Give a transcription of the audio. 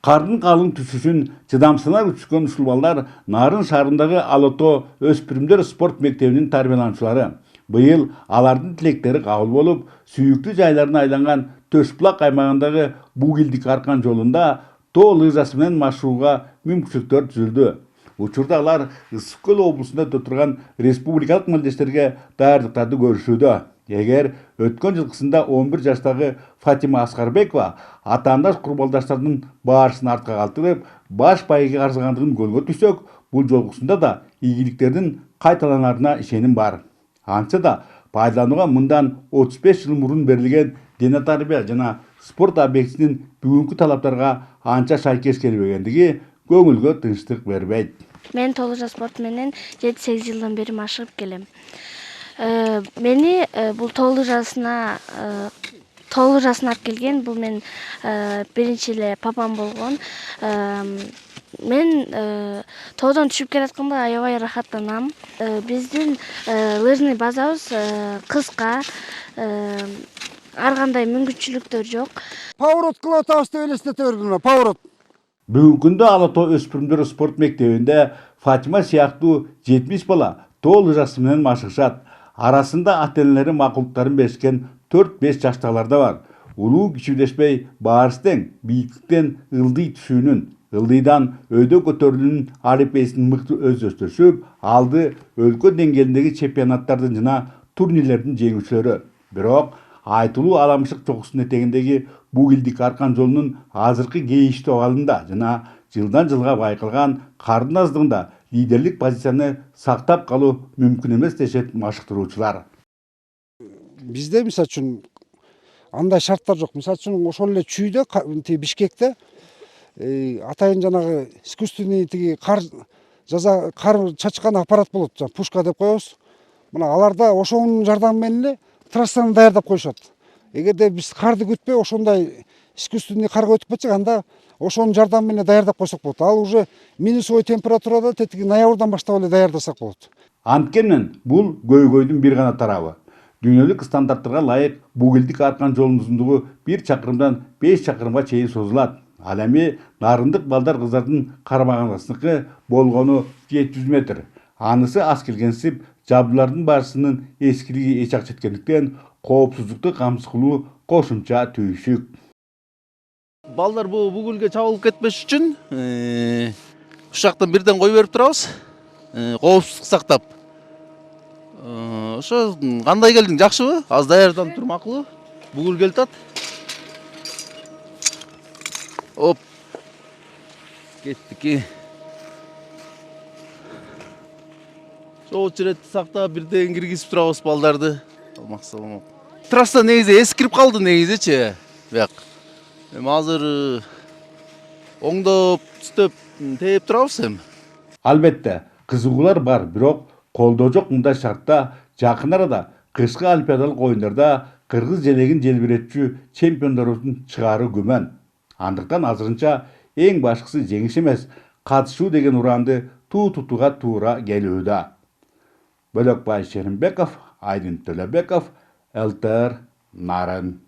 Kardın kalın түсүшүн чыдамсына күчкөн ушул балдар Нарын шаарындагы Алото өспүрүмдөр спорт мектебинин тарбиялануучулары. Быйыл алардын тилектери кабыл болуп, сүйүктүү жайларына айланган Төшбулак аймагындагы Бугилдик аркан жолунда тоо лыжасы менен машыгууга мүмкүнчүлүктөр түзүлдү. Учурда алар Ысык Көл облусунда өтө турган республикалык мелдештерге даярдыктарды көрүшүүдө. Эгер өткөн жылкысында 11 жаштагы Фатима Аскарбекова атаандаш курбалдаштардын баарысын артка калтырып, баш байгеге арзыгандыгын көлгө түшсөк, бул жолгусунда да ийгиликтердин кайталанарына ишеним бар. Антса да пайдаланууга мындан 35 жыл мурун берилген дене тарбия жана спорт объектисинин бүгүнкү талаптарга анча шайкеш келбегендиги көңүлгө тынчтык бербейт. Мен толуу жаш спорт менен 7-8 жылдан бери машыгып келем. Мени бул толуу жасына алып келген, бул мен биринчи эле папам болгон. Мен тоодон түшүп келатканда аябай рахаттанам. Биздин лыжный базабыз кыска, ар кандай мүмкүнчүлүктөр жок. Поворот кылып атабыз деп элестете бергиле, поворот. Бүгүнкү күндө Алато өспүрүмдөр спорт мектебинде Фатима сыяктуу 70 бала тоо лыжасы менен машыгышат. Арасында ата-энелери макулдуктарын беришкен 4-5 жаштагылар да бар. Улуу кичүүдешпей баарысы тең бийиктиктен ылдый түшүүнүн, ылдыйдан өйдө көтөрүлүүнүн алипесин мыкты өздөштүрүп, алды өлкө деңгээлиндеги чемпионаттардын жана турнирлердин жеңүүчүлөрү. Бирок айтылуу аламыштык чокусунун этегиндеги Бугилдик аркан жолунун азыркы кейиштүү абалында жана жылдан жылга байкалган кардын аздыгында лидерлик позицияны сактап калуу мүмкүн эмес дешет машыктыруучулар. Бизде мисалы үчүн андай шарттар жок. Мисалы үчүн ошол эле Чүйдө, Бишкекте атайын жанагы искусственный тиги кар чачкан аппарат болот, пушка деп коебуз. Мына аларда ошонун жардамы менен эле трассаны даярдап коюшат. Эгерде биз карды күтпөй ошондой искусственный карга өтүп кетсек, анда ошонун жардамы менен даярдап койсок болот. Ал уже минусовой температурада тетиги ноябрдан баштап эле даярдасак болот. Анткени бул көйгөйдүн бир гана тарабы. Дүйнөлүк стандарттарга ылайык Бугилдик аркан жолунун узундугу 1 чакырымдан 5 чакырымга чейин созулат. Ал эми нарындык балдар кыздардын кармаганысыныкы болгону 700 метр. Анысы аз келгенсип жабдуулардын баарысынын эскилиги эч ак жеткендиктен коопсуздукту камсыз кылуу кошумча түйшүк. Балдар бул Бугилге чабылып кетпеш үчүн ушактан бирден кой берип турабыз. Коопсуздук сактап. Ошо кандай келдиң, жакшыбы? Аз даярданып тур макулбу? Бугил келатат. Оп. Кеттики. Ошол черетти сактап бирден киргизип турабыз балдарды. Салмак. Трасса негизи эскирип калды негизичи. Бияк. Эми азыр оңдоп, түстөп тээп турабыз эми. Албетте, кызыгуулар бар, бирок колдоо жок мындай шартта жакын арада кышкы олимпиадалык оюндарда кыргыз желегин желбиретчү чемпиондорубуздун чыгары күмөн. Андыктан азырынча эң башкысы жеңиш эмес, катышуу деген ураанды тутууга туура келүүдө. Бөлөкбай Шеримбеков, Айдын Төлөбеков, ЛТР Нарын.